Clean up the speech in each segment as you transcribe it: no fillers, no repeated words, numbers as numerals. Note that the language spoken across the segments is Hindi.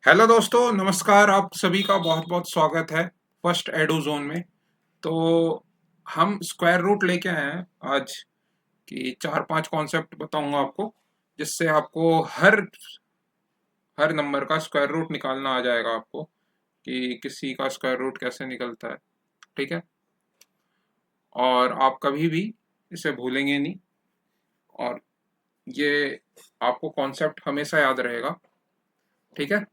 हेलो दोस्तों, नमस्कार। आप सभी का बहुत बहुत स्वागत है फर्स्ट एडू जोन में। तो हम स्क्वायर रूट लेके आए हैं आज कि चार पांच कॉन्सेप्ट बताऊंगा आपको, जिससे आपको हर नंबर का स्क्वायर रूट निकालना आ जाएगा आपको कि किसी का स्क्वायर रूट कैसे निकलता है। ठीक है, और आप कभी भी इसे भूलेंगे नहीं, और ये आपको कॉन्सेप्ट हमेशा याद रहेगा। ठीक है,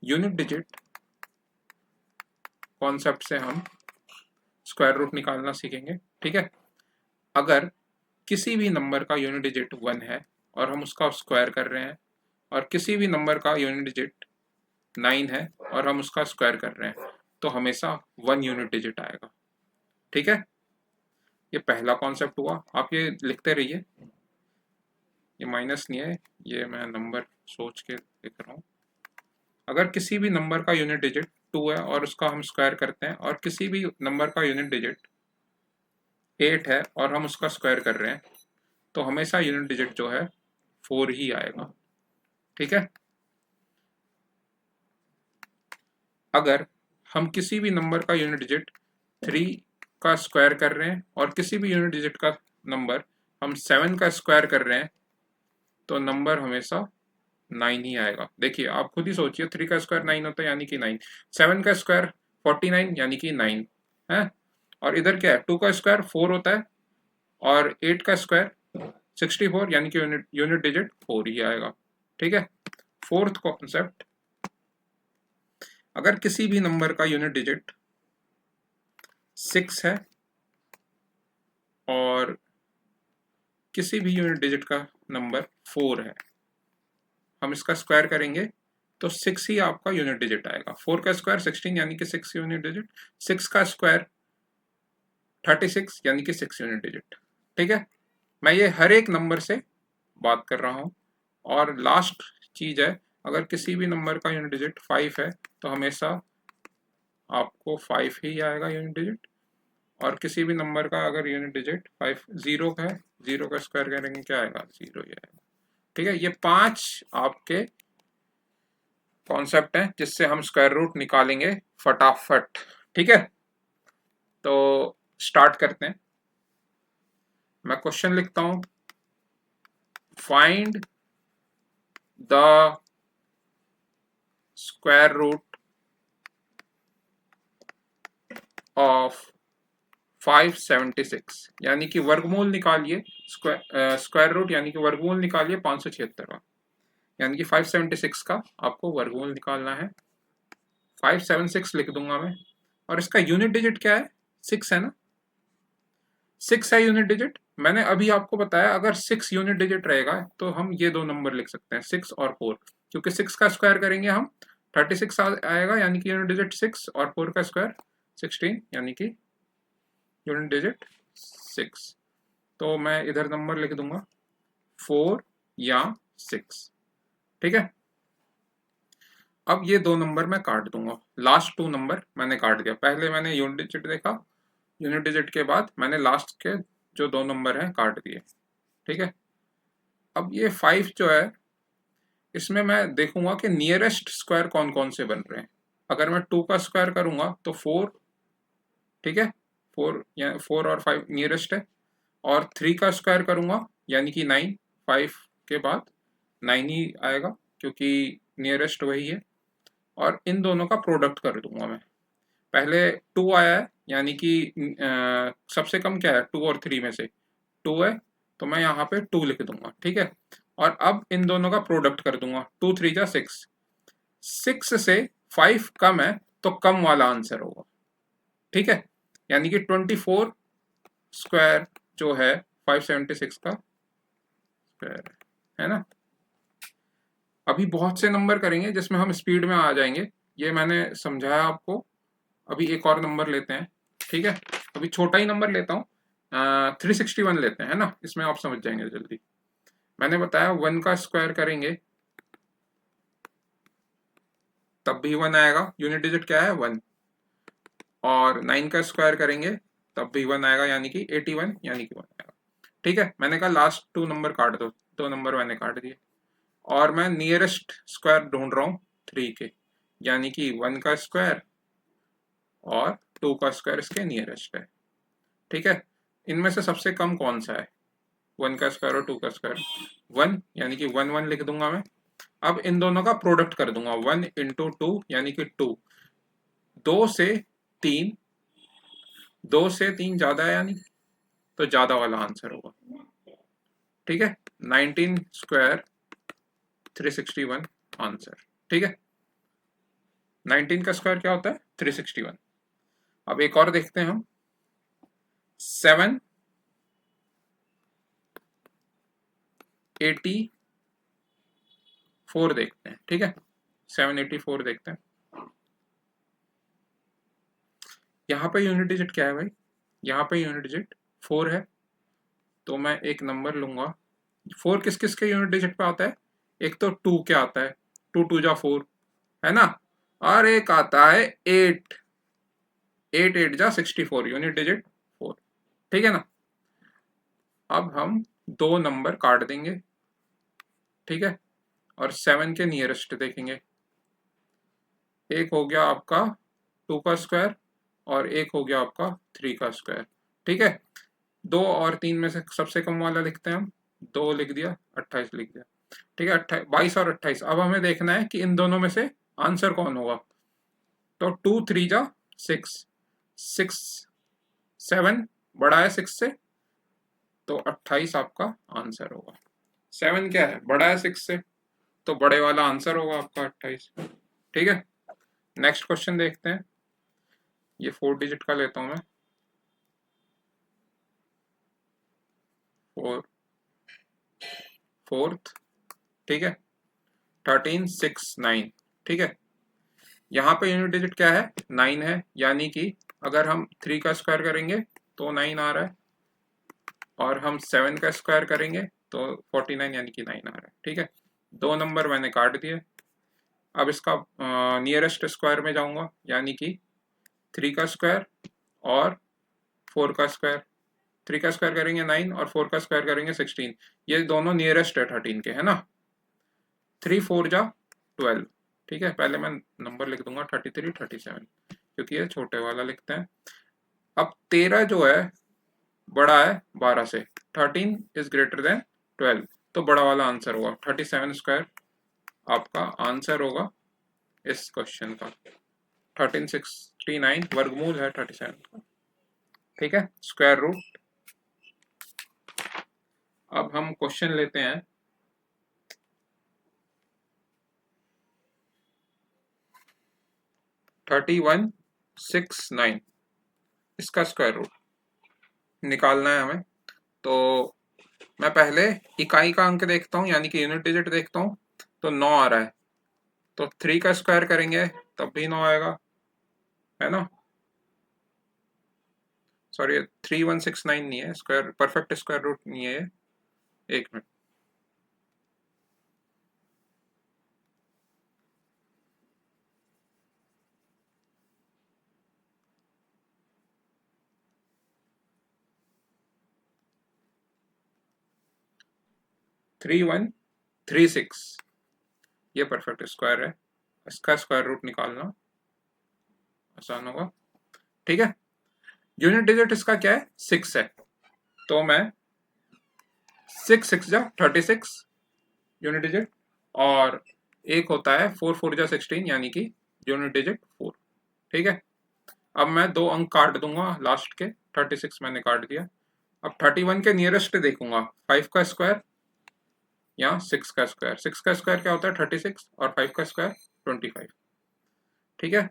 यूनिट डिजिट कॉन्सेप्ट से हम स्क्वायर रूट निकालना सीखेंगे। ठीक है, अगर किसी भी नंबर का यूनिट डिजिट 1 है और हम उसका स्क्वायर कर रहे हैं, और किसी भी नंबर का यूनिट डिजिट 9 है और हम उसका स्क्वायर कर रहे हैं, तो हमेशा 1 यूनिट डिजिट आएगा। ठीक है, ये पहला कॉन्सेप्ट हुआ। आप ये लिखते रहिए, ये माइनस नहीं है, ये मैं नंबर सोच के लिख रहा हूँ। अगर किसी भी नंबर का यूनिट डिजिट 2 है और उसका हम स्क्वायर करते हैं, और किसी भी नंबर का यूनिट डिजिट 8 है और हम उसका स्क्वायर कर रहे हैं, तो हमेशा यूनिट डिजिट जो है 4 ही आएगा। ठीक है, अगर हम किसी भी नंबर का यूनिट डिजिट 3 का स्क्वायर कर रहे हैं और किसी भी यूनिट डिजिट का नंबर हम 7 का स्क्वायर कर रहे हैं, तो नंबर हमेशा 9 ही आएगा। देखिए, आप खुद ही सोचिए, 3 का स्क्वायर 9 होता है यानी कि 9, 7 का स्क्वायर 49 यानी कि 9 है, और इधर क्या है, 2 का स्क्वायर 4 होता है, और 8 का स्क्वायर 64 यानी कि यूनिट यूनिट डिजिट 4 ही आएगा। ठीक है, फोर्थ कॉन्सेप्ट, अगर किसी भी नंबर का यूनिट डिजिट 6 है और किसी भी यूनिट डिजिट का नंबर 4 है, हम इसका स्क्वायर करेंगे तो 6 ही आपका यूनिट डिजिट आएगा। 4 का स्क्वायर 16 यानी कि 6 यूनिट डिजिट, 6 का स्क्वायर 36 यानी कि 6 यूनिट डिजिट। ठीक है, मैं ये हर एक नंबर से बात कर रहा हूँ। और लास्ट चीज है, अगर किसी भी नंबर का यूनिट डिजिट 5 है, तो हमेशा आपको 5 ही आएगा यूनिट डिजिट। और किसी भी नंबर का अगर यूनिट डिजिट 5 जीरो का है, जीरो का स्क्वायर करेंगे क्या आएगा, जीरो ही आएगा। ठीक है, ये 5 आपके कॉन्सेप्ट हैं जिससे हम स्क्वायर रूट निकालेंगे फटाफट। ठीक है, तो स्टार्ट करते हैं। मैं क्वेश्चन लिखता हूं, find the square root of 576, यानी कि वर्गमूल निकालिए, स्क्वायर रूट यानी कि वर्गमूल निकालिए 576 का, यानी कि 576 का आपको वर्गमूल निकालना है। 576 लिख दूंगा मैं, और इसका यूनिट डिजिट क्या है, 6 है ना, 6 है यूनिट डिजिट। मैंने अभी आपको बताया अगर 6 यूनिट डिजिट रहेगा तो हम ये दो नंबर लिख सकते हैं, 6 और 4, क्योंकि 6 का स्क्वायर करेंगे हम 36 आएगा यानी कि यूनिट डिजिट 6, और 4 का स्क्वायर 16 यानी कि यूनिट डिजिट 6। तो मैं इधर नंबर लिख दूंगा 4 या 6। ठीक है, अब ये दो नंबर मैं काट दूंगा, लास्ट 2 नंबर मैंने काट दिया। पहले मैंने यूनिट डिजिट देखा, यूनिट डिजिट के बाद मैंने लास्ट के जो 2 नंबर हैं काट दिए। ठीक है, अब ये 5 जो है, इसमें मैं देखूंगा कि नियरेस्ट स्क्वायर कौन कौन से बन रहे हैं। अगर मैं 2 का स्क्वायर करूंगा तो 4, ठीक है, 4 या 4 और 5 नियरेस्ट है, और 3 का स्क्वायर करूंगा यानी कि 9, 5 के बाद 9 ही आएगा क्योंकि नियरेस्ट वही है, और इन दोनों का प्रोडक्ट कर दूंगा मैं। पहले 2 आया है यानी कि सबसे कम क्या है, 2 और 3 में से 2 है, तो मैं यहाँ पे 2 लिख दूंगा। ठीक है, और अब इन दोनों का प्रोडक्ट कर दूंगा, 2 3 जा 6, 6 से 5 कम है तो कम वाला आंसर होगा। ठीक है, यानी कि 24 स्क्वायर जो है 576 का स्क्वायर है ना। अभी बहुत से नंबर करेंगे जिसमें हम स्पीड में आ जाएंगे, ये मैंने समझाया आपको। अभी एक और नंबर लेते हैं। ठीक है, अभी छोटा ही नंबर लेता हूँ, 361 लेते हैं, है ना, इसमें आप समझ जाएंगे जल्दी। मैंने बताया 1 का स्क्वायर करेंगे तब भी 1 आएगा, यूनिट डिजिट क्या है 1, और 9 का स्क्वायर करेंगे तब भी 1 आएगा यानी कि 81 यानी कि 1 आएगा। ठीक है, मैंने कहा लास्ट 2 नंबर काट दो, दो नंबर मैंने काट दिए, और मैं नियरेस्ट स्क्वायर ढूंढ रहा हूँ 3 के, यानी कि 1 का स्क्वायर और 2 का स्क्वायर इसके नियरेस्ट है। ठीक है, इनमें से सबसे कम कौन सा है, 1 का स्क्वायर और 2 का स्क्वायर, 1, यानी कि 1 1 लिख दूंगा मैं। अब इन दोनों का प्रोडक्ट कर दूंगा, 1 इंटू 2 यानी कि 2, 2 से 3, 2 से 3 ज्यादा है यानी, तो ज्यादा वाला आंसर होगा। ठीक है, 19 स्क्वायर 361 आंसर। ठीक है, 19 का स्क्वायर क्या होता है, 361। अब एक और देखते हैं हम, 784 देखते हैं। ठीक है, 784 देखते हैं। यहाँ पे यूनिट डिजिट क्या है भाई, यहाँ पे यूनिट डिजिट 4 है, तो मैं एक नंबर लूंगा। 4 किस किस के यूनिट डिजिट पे आता है, एक तो 2 क्या आता है, 2 2 जा 4 है ना, और एक आता है 8, 8 8 जा 64, यूनिट डिजिट 4। ठीक है ना, अब हम दो नंबर काट देंगे। ठीक है, और 7 के नियरेस्ट देखेंगे, एक हो गया आपका 2 का स्क्वायर और एक हो गया आपका 3 का स्क्वायर। ठीक है, 2 और 3 में से सबसे कम वाला लिखते हैं हम, 2 लिख दिया, 28 लिख दिया। ठीक है, 22 और 28। अब हमें देखना है कि इन दोनों में से आंसर कौन होगा, तो 2 3 जा 6, 6 7 बड़ा है 6 से, तो 28 आपका आंसर होगा। 7 क्या है, बड़ा है 6 से, तो बड़े वाला आंसर होगा आपका 28। ठीक है, नेक्स्ट क्वेश्चन देखते हैं, ये 4 डिजिट का लेता हूं मैं, 4 4th। ठीक है, 13 6 9। ठीक है, यहाँ पे यूनिट डिजिट क्या है, 9 है, यानी कि अगर हम 3 का स्क्वायर करेंगे तो 9 आ रहा है, और हम 7 का स्क्वायर करेंगे तो 49 यानी कि 9 आ रहा है। ठीक है, दो नंबर मैंने काट दिए। अब इसका नियरेस्ट स्क्वायर में जाऊंगा, यानी कि 3 का स्क्वायर और 4 का स्क्वायर। 3 का स्क्वायर करेंगे 9 और 4 का स्क्वायर करेंगे 16, ये दोनों नियरेस्ट है 13 के, है ना। 3 4 जा 12। ठीक है, पहले मैं नंबर लिख दूंगा 33 37, क्योंकि ये छोटे वाला लिखते हैं। अब 13 जो है बड़ा है 12 से, 13 इज ग्रेटर देन 12, तो बड़ा वाला आंसर होगा 37 स्क्वायर, आपका आंसर होगा इस क्वेश्चन का। 1369 वर्गमूल है 37 का। ठीक है, स्क्वायर रूट। अब हम क्वेश्चन लेते हैं 3169, इसका स्क्वायर रूट निकालना है हमें। तो मैं पहले इकाई का अंक देखता हूँ, यानी कि यूनिट डिजिट देखता हूँ, तो 9 आ रहा है, तो 3 का स्क्वायर करेंगे तब भी 9 आएगा, है ना। सॉरी, 3169 नहीं है, स्क्वायर परफेक्ट स्क्वायर रूट नहीं है ये, एक minute. Three one three six ये परफेक्ट स्क्वायर है, इसका स्क्वायर रूट निकालना आसान होगा। ठीक है, यूनिट डिजिट इसका क्या है, 6 है, तो मैं 6 6 जा 36 यूनिट डिजिट, और एक होता है 4 4 जा 16, यानी कि यूनिट डिजिट 4। ठीक है, अब मैं दो अंक काट दूंगा लास्ट के, 36 मैंने काट दिया। अब 31 के नियरेस्ट देखूंगा, 5 का स्क्वायर या 6 का स्क्वायर। 6 का स्क्वायर क्या होता है 36, और 5 का स्क्वायर 25। ठीक है,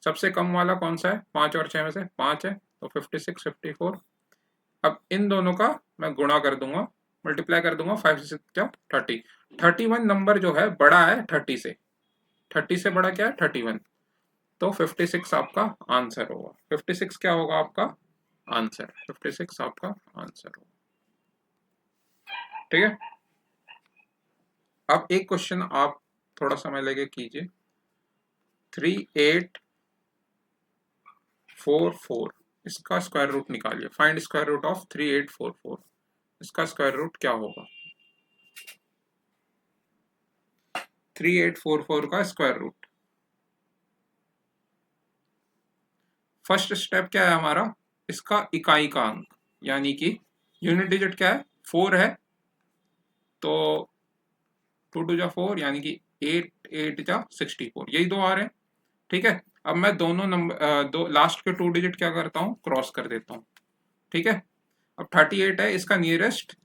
सबसे कम वाला कौन सा है, 5 और 6 में से 5 है, तो 56 54। अब इन दोनों का मैं गुणा कर दूंगा, मल्टीप्लाई कर दूंगा, 5 से 6 30। 31 नंबर जो है बड़ा है 30 से, 30 से बड़ा क्या है 31, तो 56 आपका आंसर होगा। 56 क्या होगा आपका आंसर, 56 आपका आंसर होगा। ठीक है, अब एक क्वेश्चन आप थोड़ा समय लेके कीजिए, 3844, इसका स्क्वायर रूट निकालिए। फाइंड स्क्वायर रूट ऑफ 3844, इसका स्क्वायर रूट क्या होगा। 3844 का स्क्वायर रूट। फर्स्ट स्टेप क्या है हमारा, इसका इकाई का अंक, यानी कि यूनिट डिजिट क्या है, 4 है, तो 2 2 जा 4, यानी कि 8 8 जा 64, यही दो आ रहे हैं। ठीक है, अब मैं दोनों नंबर दो लास्ट के 2 डिजिट क्या करता हूँ, क्रॉस कर देता हूँ। ठीक है, अब 38 है, इसका नियरेस्ट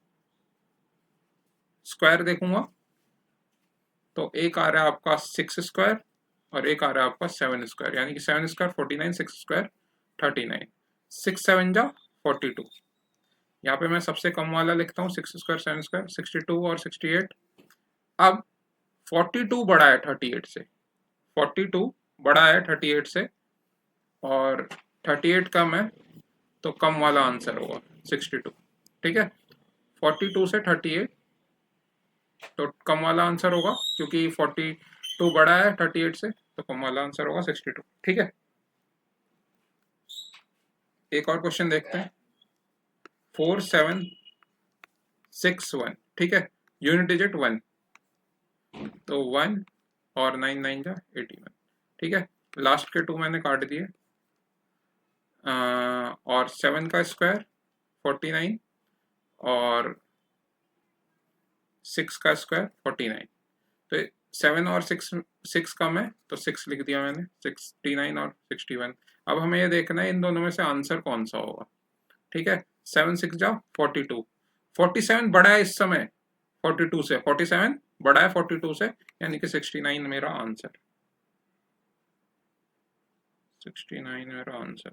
स्क्वायर देखूंगा, तो एक आ रहा है आपका 6 स्क्वायर और एक आ रहा है आपका 7 स्क्वायर, यानी कि 7 स्क्वायर 49, 6 स्क्वायर 39, 6 7 जा 42। यहाँ पे मैं सबसे कम वाला लिखता हूँ, 6 स्क्वायर 7 स्क्वायर 62 और 68। अब 42 बड़ा है 38 से, 42 बड़ा है 38 से और 38 कम है, तो कम वाला आंसर होगा 62। ठीक है, 42 से 38 तो कम वाला आंसर होगा, क्योंकि 42 बड़ा है 38 से, तो कम वाला आंसर होगा 62। ठीक है, एक और क्वेश्चन देखते हैं, 4761। ठीक है, यूनिट डिजिट 1, तो 1 और 9 9 जा 81। ठीक है, लास्ट के 2 मैंने काट दिए, और 7 का स्क्वायर 49 और 6 का स्क्वायर 49, तो 7 और 6 कम है, तो 6 लिख दिया मैंने, 69 और 61। अब हमें ये देखना है इन दोनों में से आंसर कौन सा होगा। ठीक है, 7 6 जा 42, 47 बड़ा है इस समय 42 से, 47 बड़ा है 42 से, यानी कि 69 मेरा आंसर, 69 मेरा आंसर।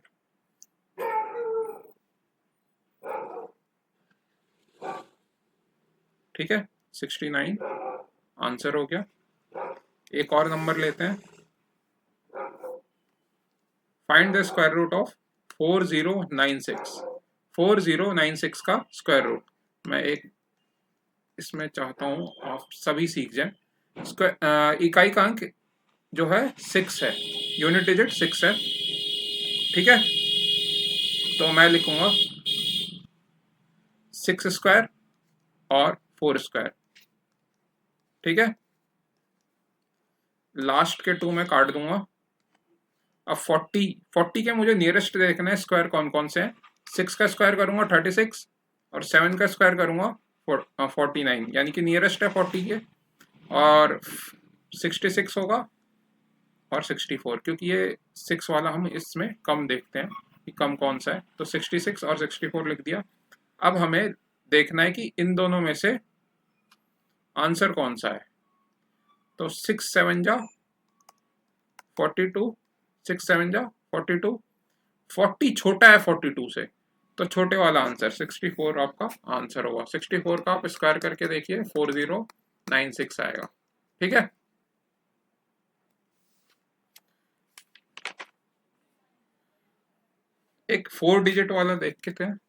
ठीक है, 69 आंसर हो गया। एक और नंबर लेते हैं, find the square root of 4096। 4096 का स्क्वायर रूट, मैं एक इसमें चाहता हूं आप सभी सीख जाएं। इकाई का अंक जो है 6 है, यूनिट डिजिट 6 है। ठीक है, तो मैं लिखूंगा 6 स्क्वायर और 4 स्क्वायर। ठीक है, लास्ट के 2 में काट दूंगा। अब 40 के मुझे नियरेस्ट देखना है स्क्वायर कौन कौन से हैं। 6 का स्क्वायर करूंगा 36 और 7 का स्क्वायर करूंगा 49, यानी कि नियरेस्ट है 40 के, और 66 होगा और 64, क्योंकि ये 6 वाला हम इसमें कम देखते हैं कि कम कौन सा है, तो 66 और 64 लिख दिया। अब हमें देखना है कि इन दोनों में से आंसर कौन सा है, तो 6 7 जा 42, 6 7 जा 42, 40 छोटा है 42 से, तो छोटे वाला आंसर 64 आपका आंसर होगा। 64 का आप स्क्वायर करके देखिए 4096 आएगा। ठीक है, एक 4 डिजिट वाला देखते हैं,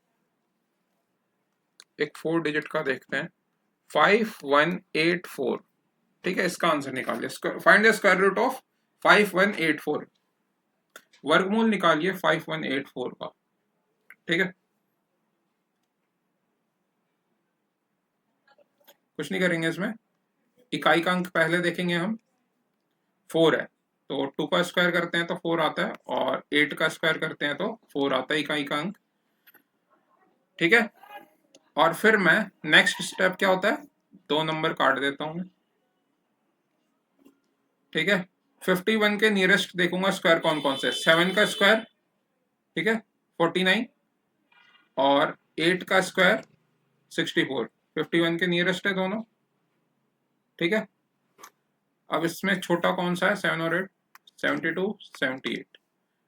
एक 4 डिजिट का देखते हैं, 5184। ठीक है, इसका आंसर निकालिए, find the square root of 5184, वर्गमूल निकालिए 5184 का। ठीक है, कुछ नहीं करेंगे इसमें, इकाई का अंक पहले देखेंगे हम, 4 है तो 2 का स्क्वायर करते हैं तो 4 आता है, और 8 का स्क्वायर करते हैं तो 4 आता है इकाई का अंक। ठीक है, और फिर मैं नेक्स्ट स्टेप क्या होता है, 2 नंबर काट देता हूं। ठीक है, 51 के नियरेस्ट देखूंगा स्क्वायर कौन कौन से, 7 का स्क्वायर, ठीक है 49, और 8 का स्क्वायर 64, 51 के नियरेस्ट है दोनों। ठीक है, अब इसमें छोटा कौन सा है, 7 और 8, 72 78।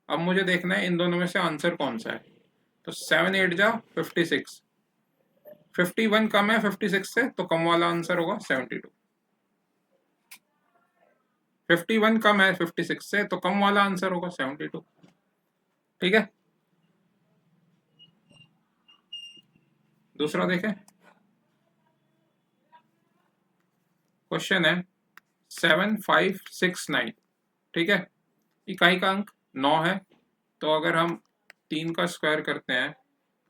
अब मुझे देखना है इन दोनों में से आंसर कौन सा है, तो 7 8 जा 56, 51 कम है 56 से, तो कम वाला आंसर होगा 72। 51 कम है 56 से, तो कम वाला आंसर होगा 72। ठीक है, दूसरा देखें, क्वेश्चन है 7569। ठीक है, इकाई का अंक 9 है, तो अगर हम 3 का स्क्वायर करते हैं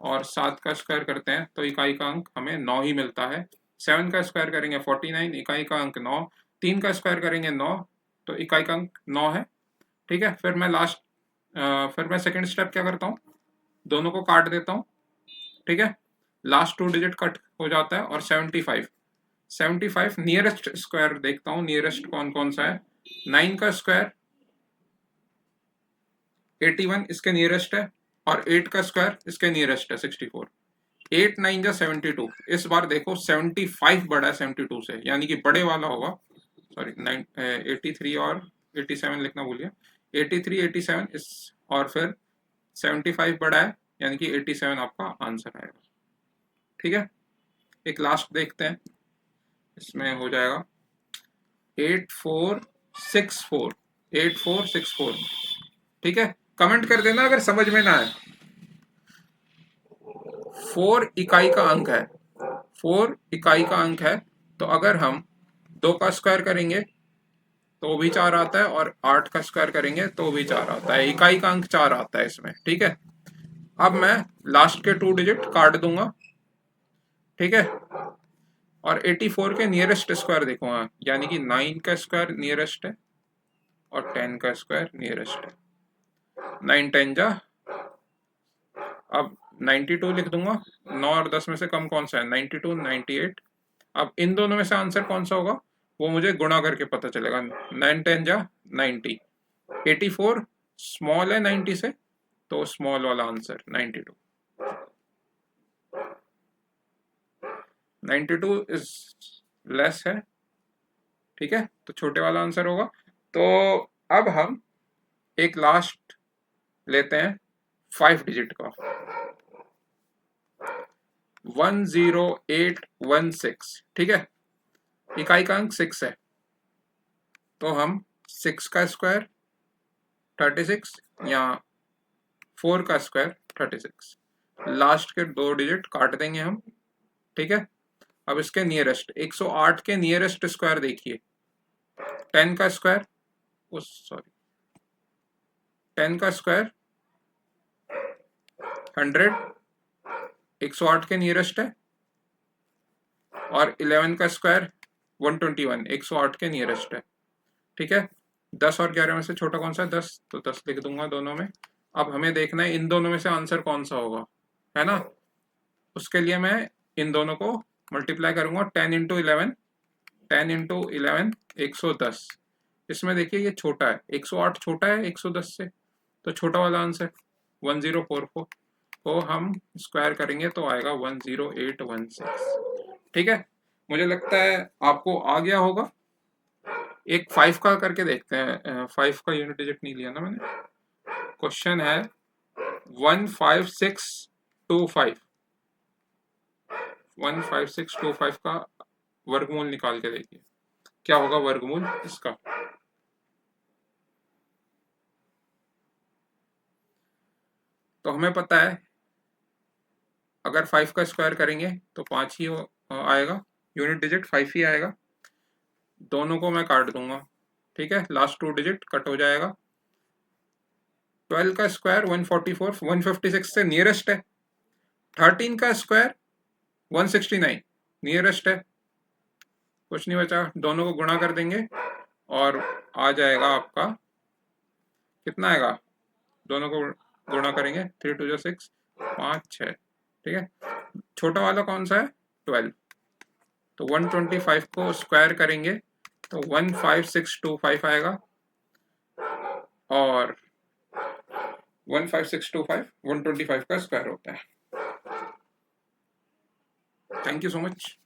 और 7 का स्क्वायर करते हैं तो इकाई का अंक हमें 9 ही मिलता है। 7 का स्क्वायर करेंगे 49, इकाई का अंक 9, 3 का स्क्वायर करेंगे 9, तो इकाई का अंक 9 है। ठीक है, फिर मैं सेकंड स्टेप क्या करता हूँ, दोनों को काट देता हूँ। ठीक है, लास्ट 2 डिजिट कट हो जाता है और 75 नियरेस्ट स्क्वायर देखता हूँ, नियरेस्ट कौन कौन सा है। 9 का स्क्वायर 81 इसके नियरेस्ट है, और 8 का स्क्वायर इसके नियरेस्ट है 64। 8 9 जा 72। इस बार देखो 75 बड़ा है 72 से, यानी कि बड़े वाला होगा। सॉरी 83 और 87 लिखना भूलिए। 83 87 इस, और फिर 75 बड़ा है, यानी कि 87 आपका आंसर आएगा। ठीक है, एक लास्ट देखते हैं, इसमें हो जाएगा 8464। 8464। ठीक है, कमेंट कर देना अगर समझ में ना आए। 4 इकाई का अंक है, 4 इकाई का अंक है, तो अगर हम 2 का स्क्वायर करेंगे तो भी 4 आता है, और 8 का स्क्वायर करेंगे तो भी 4 आता है। इकाई का अंक 4 आता है इसमें। ठीक है, अब मैं लास्ट के 2 डिजिट काट दूंगा। ठीक है, और 84 के नियरेस्ट स्क्वायर देखूंगा, यानी कि 9 का स्क्वायर नियरेस्ट है और 10 का स्क्वायर नियरेस्ट है। 9 10 जा, अब 92 लिख दूंगा। 9 और 10 में से कम कौन सा है, 92 98। अब इन दोनों में से आंसर कौन सा होगा वो मुझे गुणा करके पता चलेगा। 9 10 जा 90। 84 स्मॉल है 90 से, तो स्मॉल वाला आंसर 92। 92 इज लेस है। ठीक है, तो छोटे वाला आंसर होगा। तो अब हम एक लास्ट लेते हैं 5 डिजिट का, 10816। ठीक है, इकाई का अंक 6 है, तो हम 6 का स्क्वायर 36 या 4 का स्क्वायर 36, लास्ट के 2 डिजिट काट देंगे हम। ठीक है, अब इसके नियरेस्ट 108 के नियरेस्ट स्क्वायर देखिए। 10 का स्क्वायर, सॉरी 10 का स्क्वायर 100, 108 के नियरेस्ट है, और 11 का स्क्वायर 121 108 के नियरेस्ट है। ठीक है, 10 और 11 में से छोटा कौन सा है, 10, तो 10 लिख दूंगा दोनों में। अब हमें देखना है इन दोनों में से आंसर कौन सा होगा, है ना। उसके लिए मैं इन दोनों को मल्टीप्लाई करूंगा। 10 इंटू 11, 10 इंटू 11 110। इसमें देखिए ये छोटा है, 108 छोटा है 110 से, तो छोटा वाला आंसर 1044 को हम स्क्वायर करेंगे तो आएगा 10816। ठीक है, मुझे लगता है आपको आ गया होगा। एक 5 का करके देखते हैं। 5 का यूनिट डिजिट नहीं लिया ना मैंने। क्वेश्चन है 15625। 15625 का वर्गमूल निकाल के देखिए, क्या होगा वर्गमूल इसका। तो हमें पता है अगर 5 का स्क्वायर करेंगे तो 5 ही आएगा, यूनिट डिजिट 5 ही आएगा। दोनों को मैं काट दूंगा। ठीक है, लास्ट 2 डिजिट कट हो जाएगा। 12 का स्क्वायर 144, 156 से नियरेस्ट है। 13 का स्क्वायर 169 नियरेस्ट है। कुछ नहीं बचा, दोनों को गुणा कर देंगे और आ जाएगा आपका, कितना आएगा, दोनों को गुणा करेंगे 3 2 6 5 6। ठीक है, छोटा वाला कौन सा है 12, तो 125 को स्क्वायर करेंगे तो 15625 आएगा, और 15625 125 का स्क्वायर होता है। Thank you so much.